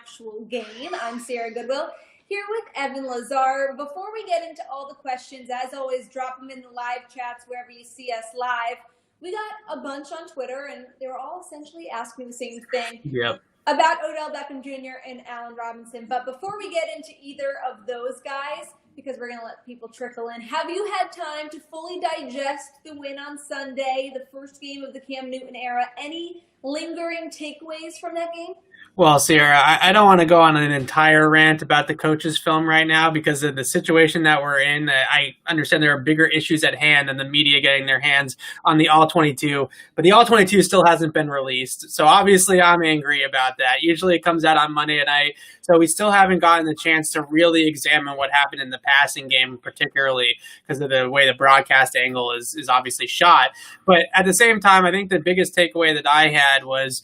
actual game. I'm Sierra Goodwill here with Evan Lazar. Before we get into all the questions, as always, drop them in the live chats wherever you see us live. We got a bunch on Twitter, and they were all essentially asking the same thing. Yep. About Odell Beckham Jr. and Allen Robinson. But before we get into either of those guys, because we're going to let people trickle in, have you had time to fully digest the win on Sunday, the first game of the Cam Newton era? Any lingering takeaways from that game? Well, Sierra, I don't want to go on an entire rant about the coaches' film right now because of the situation that we're in. I understand there are bigger issues at hand than the media getting their hands on the All-22, but the All-22 still hasn't been released. So obviously I'm angry about that. Usually it comes out on Monday night, so we still haven't gotten the chance to really examine what happened in the passing game, particularly because of the way the broadcast angle is obviously shot. But at the same time, I think the biggest takeaway that I had was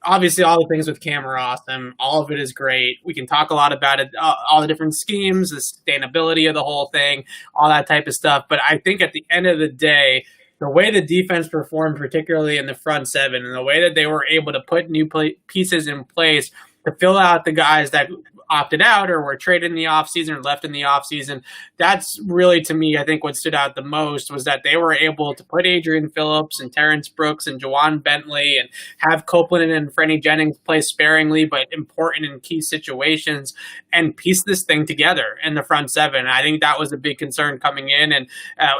obviously all the things with Cam are awesome. All of it is great. We can talk a lot about it, all the different schemes, the sustainability of the whole thing, all that type of stuff. But I think at the end of the day, the way the defense performed, particularly in the front seven, and the way that they were able to put new pieces in place to fill out the guys that opted out or were traded in the offseason or left in the offseason, that's really, to me, I think what stood out the most was that they were able to put Adrian Phillips and Terrence Brooks and Jawan Bentley and have Copeland and Freddie Jennings play sparingly but important in key situations and piece this thing together in the front seven. I think that was a big concern coming in, and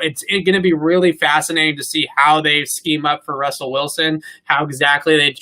it's going to be really fascinating to see how they scheme up for Russell Wilson, how exactly they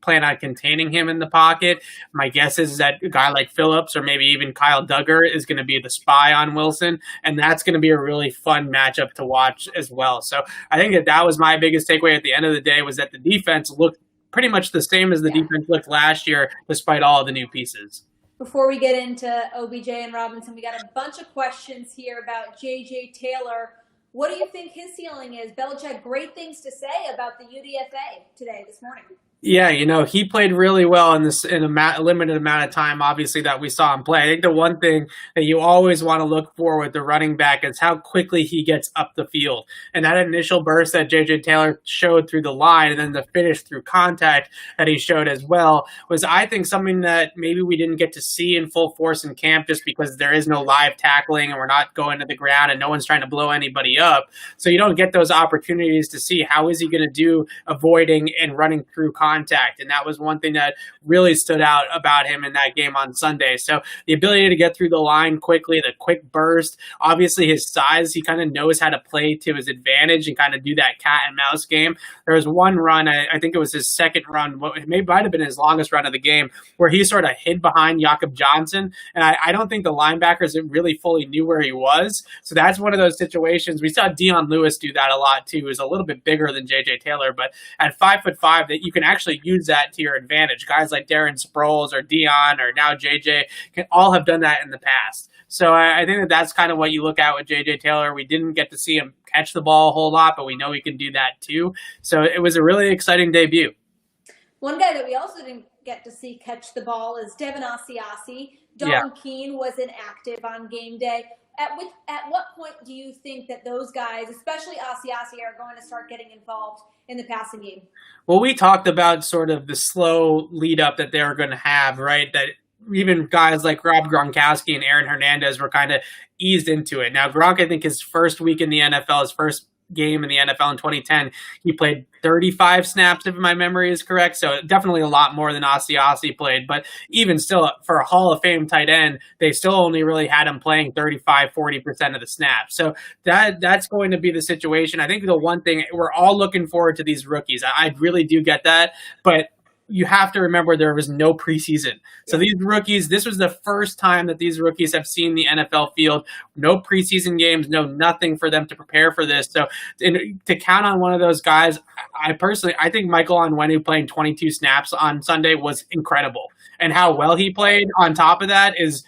plan on containing him in the pocket. My guess is that a guy like Phillips or maybe even Kyle Duggar is going to be the spy on Wilson, and that's going to be a really fun matchup to watch as well. So I think that was my biggest takeaway at the end of the day, was that the defense looked pretty much the same as the defense looked last year, despite all of the new pieces. Before we get into OBJ and Robinson, we got a bunch of questions here about J.J. Taylor. What do you think his ceiling is? Belichick, great things to say about the UDFA today, this morning. Yeah, he played really well in a limited amount of time, obviously, that we saw him play. I think the one thing that you always want to look for with the running back is how quickly he gets up the field. And that initial burst that J.J. Taylor showed through the line and then the finish through contact that he showed as well was, I think, something that maybe we didn't get to see in full force in camp just because there is no live tackling and we're not going to the ground and no one's trying to blow anybody up. So you don't get those opportunities to see how is he going to do avoiding and running through contact. And that was one thing that really stood out about him in that game on Sunday. So the ability to get through the line quickly, the quick burst, obviously his size, he kind of knows how to play to his advantage and kind of do that cat and mouse game. There was one run, I think it was his second run, it might have been his longest run of the game, where he sort of hid behind Jakob Johnson. And I don't think the linebackers really fully knew where he was. So that's one of those situations. We saw Dion Lewis do that a lot too. He's a little bit bigger than J.J. Taylor, but at 5'5", that you can actually use that to your advantage. Guys like Darren Sproles or Dion or now JJ can all have done that in the past. So I think that's kind of what you look at with J.J. Taylor. We didn't get to see him catch the ball a whole lot, but we know he can do that too. So it was a really exciting debut. One guy that we also didn't get to see catch the ball is Devin Asiasi. Dalton Keene was inactive on game day. At what point do you think that those guys, especially Asiasi, are going to start getting involved in the passing game? Well, we talked about sort of the slow lead up that they were going to have, right? That even guys like Rob Gronkowski and Aaron Hernandez were kind of eased into it. Now, Gronk, I think his first week in the NFL, his first game in the NFL in 2010, he played 35 snaps, if my memory is correct. So definitely a lot more than Asiasi played. But even still, for a Hall of Fame tight end, they still only really had him playing 35-40% of the snaps. So that's going to be the situation. I think the one thing, we're all looking forward to these rookies. I really do get that. But you have to remember there was no preseason. So these rookies, this was the first time that these rookies have seen the NFL field. No preseason games, no nothing for them to prepare for this. So to count on one of those guys, I think Michael Onwenu playing 22 snaps on Sunday was incredible. And how well he played on top of that is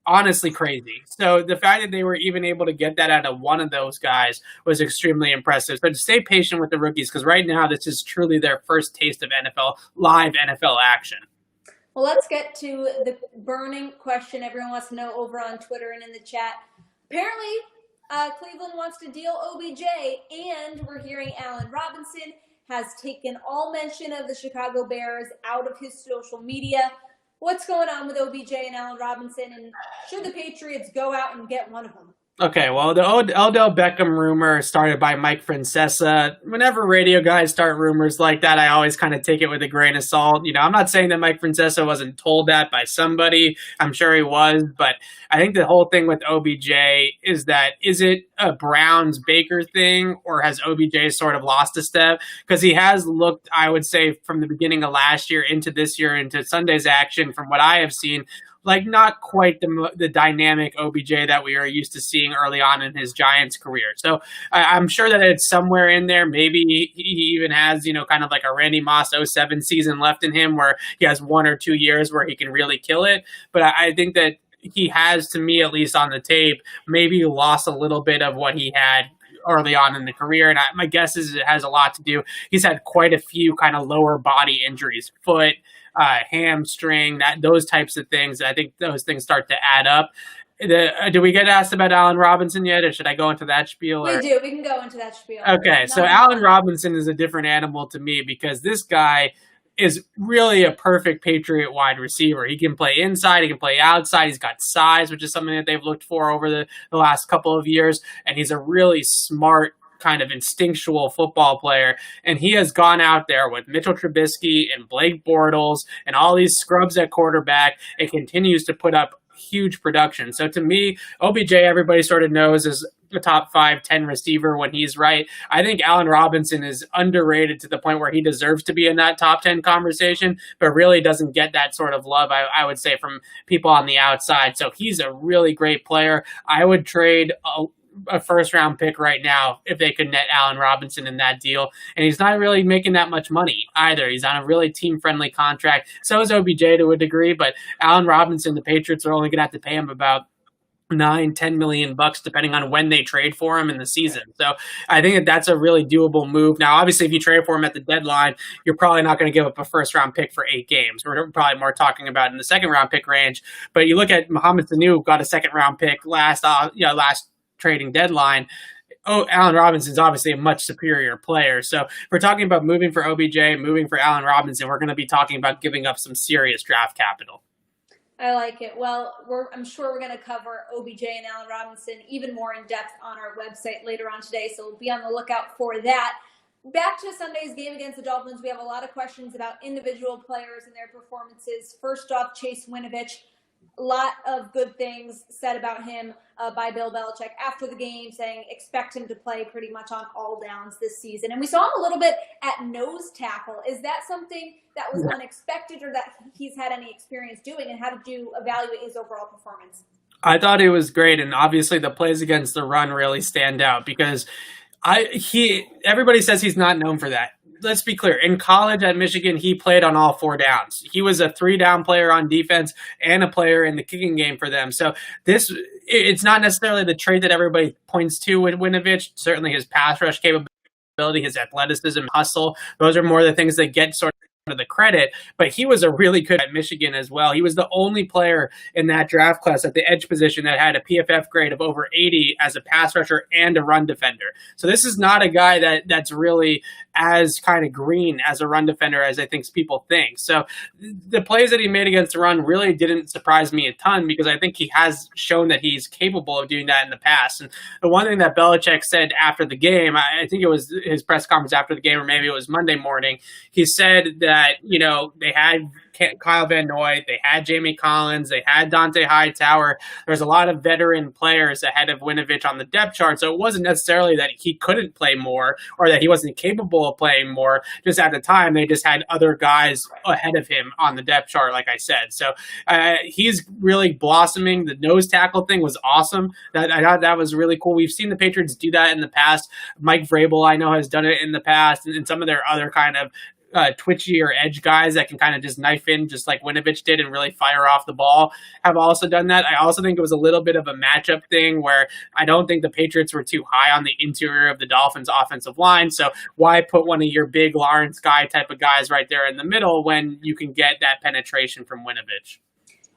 honestly crazy. So the fact that they were even able to get that out of one of those guys was extremely impressive. But stay patient with the rookies, because right now this is truly their first taste of live NFL action. Well, let's get to the burning question everyone wants to know over on Twitter and in the chat. Apparently, Cleveland wants to deal OBJ, and we're hearing Allen Robinson has taken all mention of the Chicago Bears out of his social media. What's going on with OBJ and Allen Robinson, and should the Patriots go out and get one of them? Okay, well, the Odell Beckham rumor started by Mike Francesa. Whenever radio guys start rumors like that, I always kind of take it with a grain of salt. I'm not saying that Mike Francesa wasn't told that by somebody. I'm sure he was, but I think the whole thing with OBJ is it a Browns Baker thing, or has OBJ sort of lost a step? Because he has looked, I would say, from the beginning of last year into this year into Sunday's action, from what I have seen, like not quite the dynamic OBJ that we are used to seeing early on in his Giants career. So I'm sure that it's somewhere in there. Maybe he even has, kind of like a Randy Moss '07 season left in him where he has 1 or 2 years where he can really kill it. But I think that he has, to me, at least on the tape, maybe lost a little bit of what he had early on in the career. And my guess is it has a lot to do. He's had quite a few kind of lower body injuries, foot, hamstring, those types of things. I think those things start to add up. Do we get asked about Allen Robinson yet, or should I go into that spiel? We do. We can go into that spiel. Okay, so Allen Robinson is a different animal to me because this guy is really a perfect Patriot wide receiver. He can play inside, he can play outside. He's got size, which is something that they've looked for over the last couple of years, and he's a really smart, kind of instinctual football player, and he has gone out there with Mitchell Trubisky and Blake Bortles and all these scrubs at quarterback and continues to put up huge production. So to me, OBJ, everybody sort of knows, is the top 5-10 receiver when he's right. I think Allen Robinson is underrated to the point where he deserves to be in that top 10 conversation, but really doesn't get that sort of love, I would say, from people on the outside. So he's a really great player. I would trade a first-round pick right now if they could net Allen Robinson in that deal. And he's not really making that much money either. He's on a really team-friendly contract. So is OBJ to a degree, but Allen Robinson, the Patriots are only going to have to pay him about $9-10 million depending on when they trade for him in the season. So I think that's a really doable move. Now, obviously, if you trade for him at the deadline, you're probably not going to give up a first-round pick for 8 games. We're probably more talking about in the second-round pick range. But you look at Mohamed Sanu, got a second-round pick last trading deadline. Allen Robinson's obviously a much superior player. So if we're talking about moving for OBJ, moving for Allen Robinson, we're going to be talking about giving up some serious draft capital. I like it. Well, I'm sure we're going to cover OBJ and Allen Robinson even more in depth on our website later on today, so we'll be on the lookout for that. Back to Sunday's game against the Dolphins, we have a lot of questions about individual players and their performances. First off, Chase Winovich. A lot of good things said about him by Bill Belichick after the game, saying expect him to play pretty much on all downs this season. And we saw him a little bit at nose tackle. Is that something that was unexpected or that he's had any experience doing? And how did you evaluate his overall performance? I thought it was great. And obviously the plays against the run really stand out because everybody says he's not known for that. Let's be clear. In college at Michigan, he played on all 4 downs. He was a 3-down player on defense and a player in the kicking game for them. So it's not necessarily the trait that everybody points to with Winovich. Certainly his pass rush capability, his athleticism, hustle. Those are more the things that get sort of the credit, but he was a really good at Michigan as well. He was the only player in that draft class at the edge position that had a PFF grade of over 80 as a pass rusher and a run defender. So this is not a guy that's really as kind of green as a run defender as I think people think. So the plays that he made against the run really didn't surprise me a ton because I think he has shown that he's capable of doing that in the past. And the one thing that Belichick said after the game, I think it was his press conference after the game, or maybe it was Monday morning, he said that, they had Kyle Van Noy, they had Jamie Collins, they had Dante Hightower. There's a lot of veteran players ahead of Winovich on the depth chart, so it wasn't necessarily that he couldn't play more or that he wasn't capable of playing more. Just at the time, they just had other guys ahead of him on the depth chart, like I said. So he's really blossoming. The nose tackle thing was awesome. I thought that was really cool. We've seen the Patriots do that in the past. Mike Vrabel, I know, has done it in the past, and some of their other kind of twitchy or edge guys that can kind of just knife in just like Winovich did and really fire off the ball have also done that. I also think it was a little bit of a matchup thing where I don't think the Patriots were too high on the interior of the Dolphins offensive line. So why put one of your big Lawrence Guy type of guys right there in the middle when you can get that penetration from Winovich?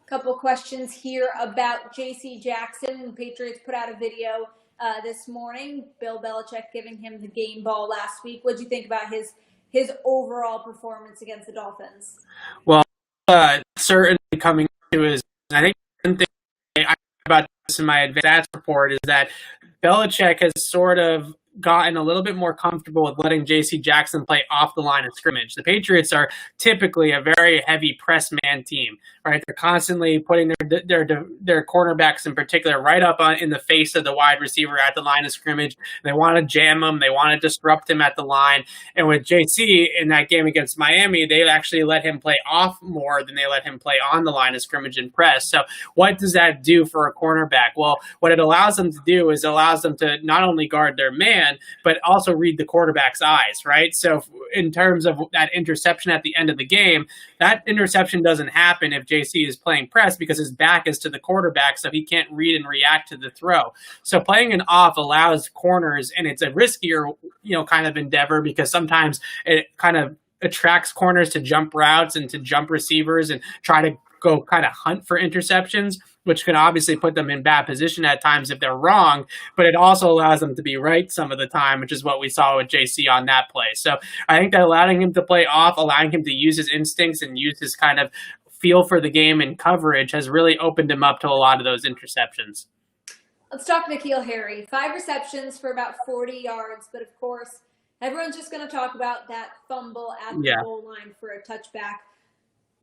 Couple questions here about J.C. Jackson. The Patriots put out a video this morning. Bill Belichick giving him the game ball last week. What did you think about his overall performance against the Dolphins? Well, certainly coming to his. I think one thing I about this in my advanced report is that Belichick has sort of gotten a little bit more comfortable with letting J.C. Jackson play off the line of scrimmage. The Patriots are typically a very heavy press man team, right? They're constantly putting their cornerbacks in particular right up in the face of the wide receiver at the line of scrimmage. They want to jam him. They want to disrupt him at the line. And with J.C. in that game against Miami, they actually let him play off more than they let him play on the line of scrimmage and press. So what does that do for a cornerback? Well, what it allows them to do is allows them to not only guard their man, but also read the quarterback's eyes, right? So in terms of that interception at the end of the game, that interception doesn't happen if JC is playing press because his back is to the quarterback, so he can't read and react to the throw. So playing an off allows corners, and it's a riskier, kind of endeavor because sometimes it kind of attracts corners to jump routes and to jump receivers and try to go kind of hunt for interceptions, which can obviously put them in bad position at times if they're wrong, but it also allows them to be right some of the time, which is what we saw with JC on that play. So I think that allowing him to play off, allowing him to use his instincts and use his kind of feel for the game and coverage has really opened him up to a lot of those interceptions. Let's talk N'Keal Harry. 5 receptions for about 40 yards, but of course, everyone's just going to talk about that fumble at the goal line for a touchback.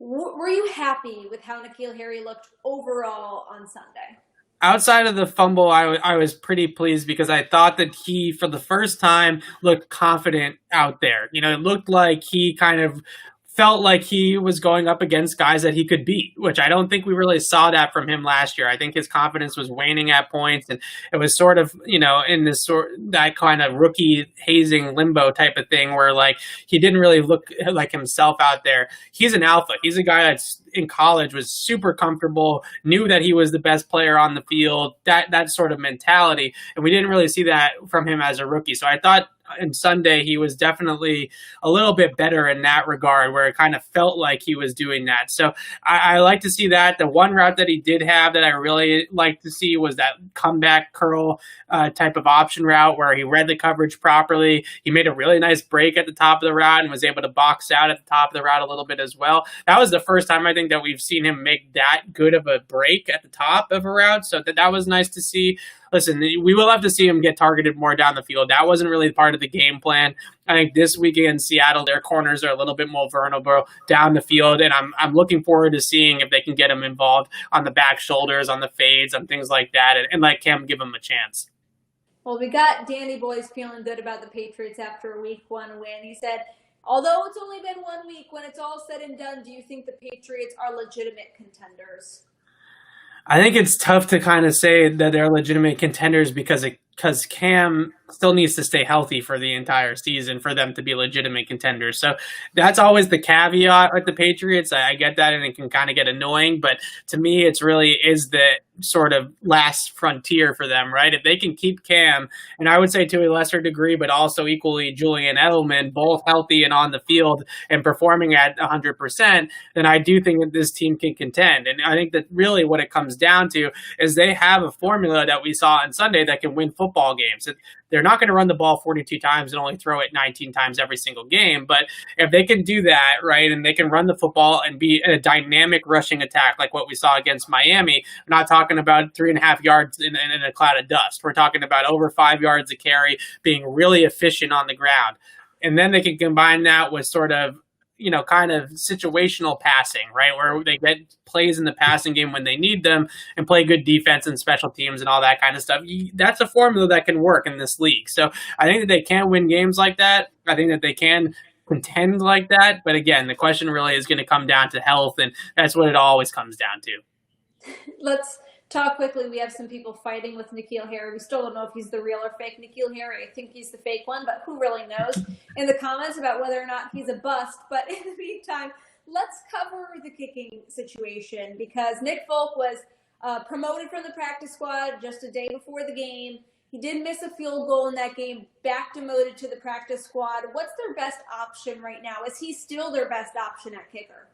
Were you happy with how N'Keal Harry looked overall on Sunday? Outside of the fumble, I was pretty pleased because I thought that he, for the first time, looked confident out there. It looked like he kind of felt like he was going up against guys that he could beat, which I don't think we really saw that from him last year. I think his confidence was waning at points, and it was sort of, in this that kind of rookie hazing limbo type of thing where like he didn't really look like himself out there. He's an alpha. He's a guy that's in college was super comfortable, knew that he was the best player on the field, that sort of mentality. And we didn't really see that from him as a rookie. So I thought in Sunday, he was definitely a little bit better in that regard, where it kind of felt like he was doing that. So I like to see that. The one route that he did have that I really like to see was that comeback curl type of option route where he read the coverage properly. He made a really nice break at the top of the route and was able to box out at the top of the route a little bit as well. That was the first time I think that we've seen him make that good of a break at the top of a route. So that was nice to see. Listen, we will have to see him get targeted more down the field. That wasn't really part of the game plan. I think this weekend in Seattle, their corners are a little bit more vulnerable down the field, and I'm looking forward to seeing if they can get him involved on the back shoulders, on the fades, on things like that, and let Cam give him a chance. Well, we got Danny Boyce feeling good about the Patriots after a Week 1 win. He said, although it's only been 1 week, when it's all said and done, do you think the Patriots are legitimate contenders? I think it's tough to kind of say that they're legitimate contenders because Cam still needs to stay healthy for the entire season for them to be legitimate contenders. So that's always the caveat with the Patriots. I get that, and it can kind of get annoying, but to me, it's really is the sort of last frontier for them, right? If they can keep Cam, and I would say to a lesser degree, but also equally Julian Edelman, both healthy and on the field and performing at 100%, then I do think that this team can contend. And I think that really what it comes down to is they have a formula that we saw on Sunday that can win football games. They're not going to run the ball 42 times and only throw it 19 times every single game. But if they can do that, right, and they can run the football and be a dynamic rushing attack like what we saw against Miami, we're not talking about 3.5 yards in a cloud of dust. We're talking about over 5 yards a carry, being really efficient on the ground. And then they can combine that with sort of, kind of situational passing, right, where they get plays in the passing game when they need them and play good defense and special teams and all that kind of stuff. That's a formula that can work in this league. So I think that they can win games like that. I think that they can contend like that. But again, the question really is going to come down to health, and that's what it always comes down to. Let's talk quickly. We have some people fighting with N'Keal Harry. We still don't know if he's the real or fake N'Keal Harry. I think he's the fake one, but who really knows? In the comments about whether or not he's a bust. But in the meantime, let's cover the kicking situation because Nick Folk was promoted from the practice squad just a day before the game. He did miss a field goal in that game, back demoted to the practice squad. What's their best option right now? Is he still their best option at kicker?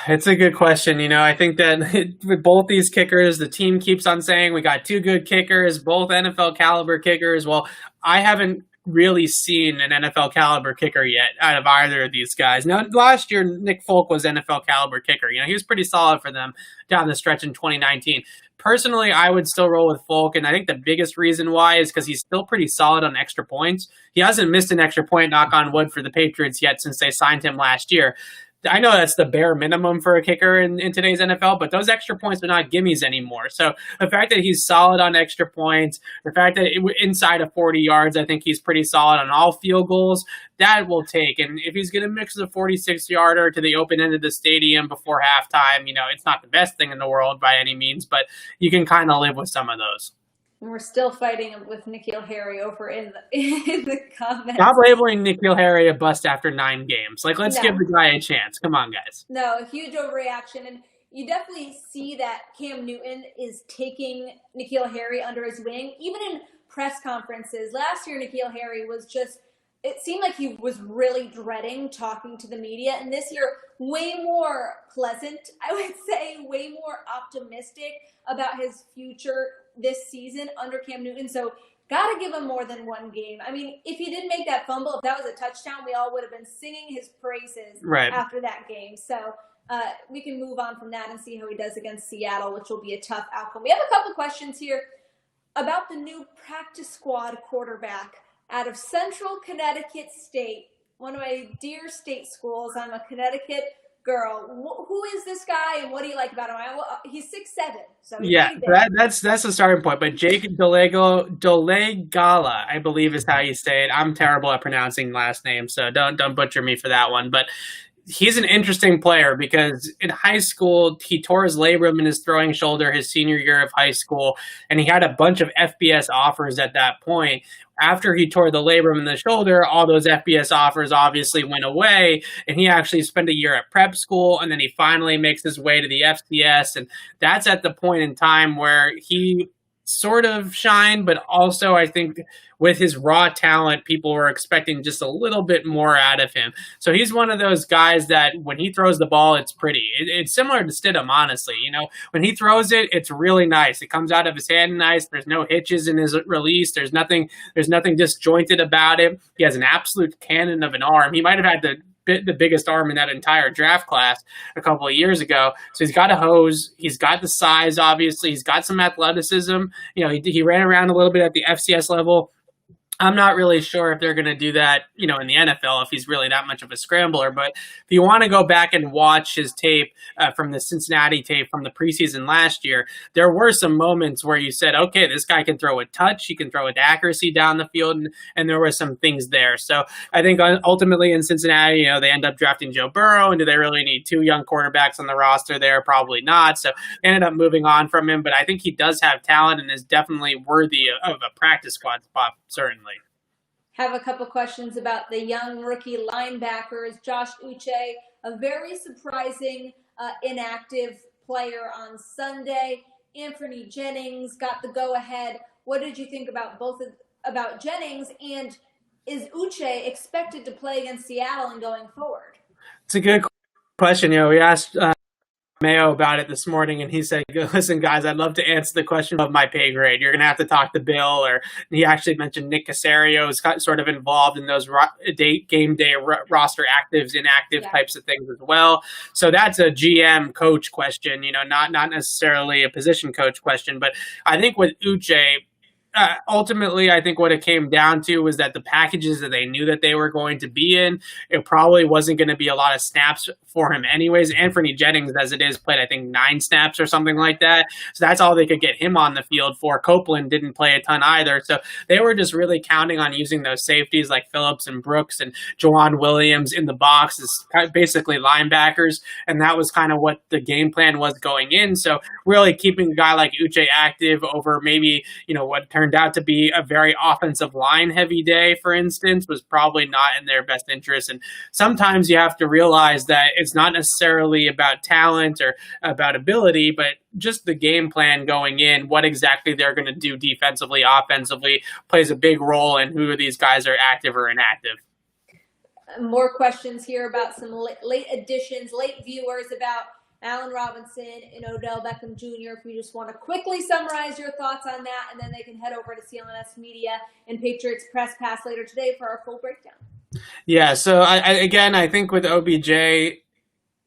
It's a good question. I think that with both these kickers, the team keeps on saying we got 2 good kickers, both NFL caliber kickers. Well, I haven't really seen an NFL caliber kicker yet out of either of these guys. Now, last year, Nick Folk was NFL caliber kicker. He was pretty solid for them down the stretch in 2019. Personally, I would still roll with Folk, and I think the biggest reason why is because he's still pretty solid on extra points. He hasn't missed an extra point, knock on wood, for the Patriots yet since they signed him last year. I know that's the bare minimum for a kicker in today's NFL, but those extra points are not gimmies anymore. So the fact that he's solid on extra points, the fact that inside of 40 yards, I think he's pretty solid on all field goals, that will take. And if he's going to mix a 46-yarder to the open end of the stadium before halftime, it's not the best thing in the world by any means, but you can kind of live with some of those. And we're still fighting with N'Keal Harry over in the comments. Stop labeling N'Keal Harry a bust after 9 games. Let's give the guy a chance. Come on, guys. No, a huge overreaction. And you definitely see that Cam Newton is taking N'Keal Harry under his wing. Even in press conferences, last year N'Keal Harry was just, it seemed like he was really dreading talking to the media. And this year, way more pleasant, I would say, way more optimistic about his future this season under Cam Newton. So got to give him more than one game. I mean, if he didn't make that fumble, if that was a touchdown, we all would have been singing his praises after that game. So we can move on from that and see how he does against Seattle, which will be a tough outcome. We have a couple questions here about the new practice squad quarterback out of Central Connecticut State, one of my dear state schools. I'm a Connecticut girl. Who is this guy and what do you like about him? He's 6'7", so he's that's the starting point. But Jake Dolegala, I believe is how you say it. I'm terrible at pronouncing last names, so don't butcher me for that one. But he's an interesting player because in high school, he tore his labrum in his throwing shoulder his senior year of high school, and he had a bunch of FBS offers at that point. After he tore the labrum in the shoulder, all those FBS offers obviously went away, and he actually spent a year at prep school, and then he finally makes his way to the FCS, and that's at the point in time where he sort of shined, but also I think with his raw talent, people were expecting just a little bit more out of him. So he's one of those guys that when he throws the ball, it's pretty. It's similar to Stidham, honestly. When he throws it, it's really nice. It comes out of his hand nice. There's no hitches in his release. There's nothing disjointed about it. He has an absolute cannon of an arm. He might have had the biggest arm in that entire draft class a couple of years ago. So he's got a hose. He's got the size, obviously. He's got some athleticism. He ran around a little bit at the FCS level. I'm not really sure if they're going to do that, in the NFL, if he's really that much of a scrambler. But if you want to go back and watch his tape from the Cincinnati tape from the preseason last year, there were some moments where you said, okay, this guy can throw a touch. He can throw with accuracy down the field. And there were some things there. So I think ultimately in Cincinnati, they end up drafting Joe Burrow. And do they really need 2 young quarterbacks on the roster there? Probably not. So they ended up moving on from him. But I think he does have talent and is definitely worthy of a practice squad spot, certainly. Have a couple questions about the young rookie linebackers. Josh Uche, a very surprising inactive player on Sunday. Anthony Jennings got the go-ahead. What did you think about about Jennings? And is Uche expected to play against Seattle and going forward? It's a good question. We asked Mayo about it this morning, and he said, listen, guys, I'd love to answer the question of my pay grade. You're going to have to talk to Bill. Or he actually mentioned Nick Caserio is sort of involved in those game day roster actives, inactive types of things as well. So that's a GM coach question, not necessarily a position coach question. But I think with Uche, ultimately, I think what it came down to was that the packages that they knew that they were going to be in, it probably wasn't going to be a lot of snaps for him anyways. Anthony Jennings, as it is, played, I think, 9 snaps or something like that. So that's all they could get him on the field for. Copeland didn't play a ton either. So they were just really counting on using those safeties like Phillips and Brooks and Jawan Williams in the box as basically linebackers. And that was kind of what the game plan was going in. So really keeping a guy like Uche active over maybe, what turned out to be a very offensive line heavy day, for instance, was probably not in their best interest. And sometimes you have to realize that it's not necessarily about talent or about ability, but just the game plan going in, what exactly they're going to do defensively, offensively, plays a big role in who these guys are active or inactive. More questions here about some late additions, late viewers about Allen Robinson and Odell Beckham Jr. If you just want to quickly summarize your thoughts on that, and then they can head over to CLNS Media and Patriots Press Pass later today for our full breakdown. Yeah, so I think with OBJ,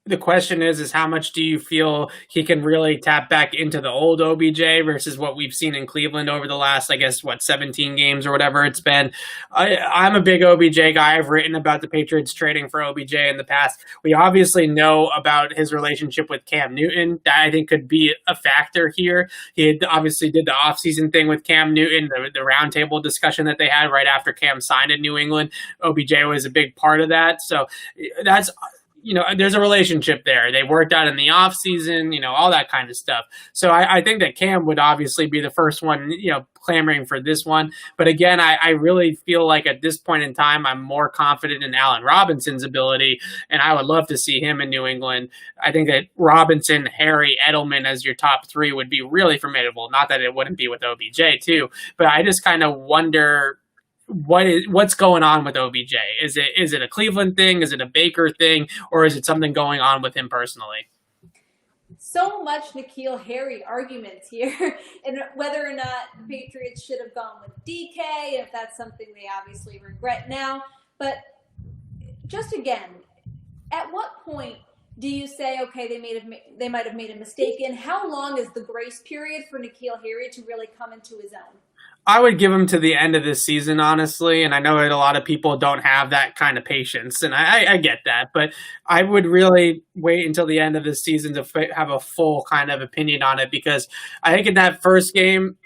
the question is how much do you feel he can really tap back into the old OBJ versus what we've seen in Cleveland over the last, 17 games or whatever it's been. I'm a big OBJ guy. I've written about the Patriots trading for OBJ in the past. We obviously know about his relationship with Cam Newton. That I think could be a factor here. He obviously did the offseason thing with Cam Newton, the roundtable discussion that they had right after Cam signed in New England. OBJ was a big part of that. So that's... there's a relationship there. They worked out in the off season, all that kind of stuff. So I think that Cam would obviously be the first one, clamoring for this one. But again, I really feel like at this point in time, I'm more confident in Allen Robinson's ability, and I would love to see him in New England. I think that Robinson, Harry, Edelman as your top three would be really formidable. Not that it wouldn't be with OBJ too, but I just kind of wonder what's going on with OBJ? Is it a Cleveland thing? Is it a Baker thing? Or is it something going on with him personally? So much N'Keal Harry arguments here, and whether or not the Patriots should have gone with DK, if that's something they obviously regret now. But just again, at what point do you say, okay, they might have made a mistake? And how long is the grace period for N'Keal Harry to really come into his own? I would give him to the end of this season, honestly, and I know that a lot of people don't have that kind of patience, and I get that, but I would really wait until the end of this season to have a full kind of opinion on it, because I think in that first game,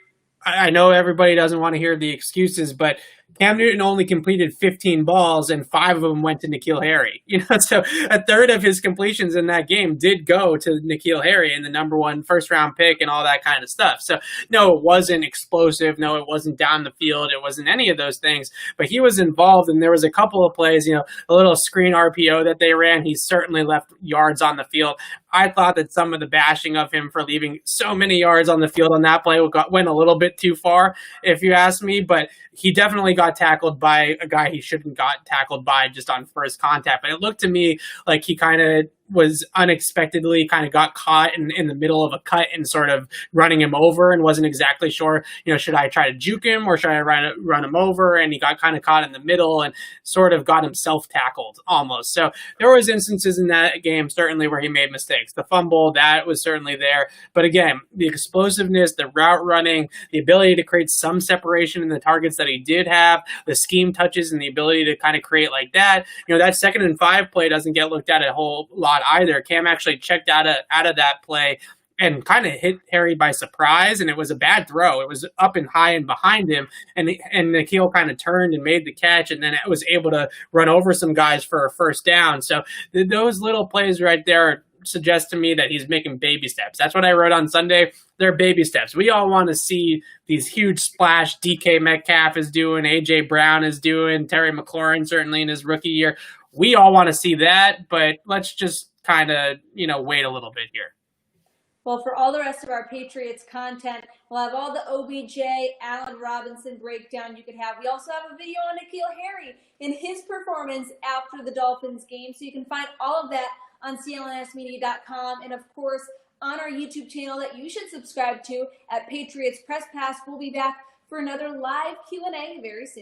I know everybody doesn't want to hear the excuses, but Cam Newton only completed 15 balls and 5 of them went to N'Keal Harry. So a third of his completions in that game did go to N'Keal Harry and the number 1 first round pick and all that kind of stuff. So no, it wasn't explosive. No, it wasn't down the field. It wasn't any of those things, but he was involved, and there was a couple of plays, a little screen RPO that they ran. He certainly left yards on the field. I thought that some of the bashing of him for leaving so many yards on the field on that play went a little bit too far, if you ask me, but he definitely got tackled by a guy he shouldn't got tackled by just on first contact. But it looked to me like he kind of was unexpectedly kind of got caught in the middle of a cut and sort of running him over, and wasn't exactly sure, should I try to juke him or should I run him over? And he got kind of caught in the middle and sort of got himself tackled almost. So there was instances in that game certainly where he made mistakes. The fumble, that was certainly there. But again, the explosiveness, the route running, the ability to create some separation in the targets that he did have, the scheme touches and the ability to kind of create like that. That 2nd and 5 play doesn't get looked at a whole lot either. Cam actually checked out of that play and kind of hit Harry by surprise, and it was a bad throw. It was up and high and behind him, and N'Keal kind of turned and made the catch, and then it was able to run over some guys for a first down. So those little plays right there suggest to me that he's making baby steps. That's what I wrote on Sunday. They're baby steps. We all want to see these huge splash DK Metcalf is doing, AJ Brown is doing, Terry McLaurin certainly in his rookie year. We all want to see that, but let's just kind of, wait a little bit here. Well, for all the rest of our Patriots content, we'll have all the OBJ, Allen Robinson breakdown you could have. We also have a video on N'Keal Harry in his performance after the Dolphins game, so you can find all of that on clnsmedia.com, and of course on our YouTube channel that you should subscribe to at Patriots Press Pass. We'll be back for another live Q&A very soon.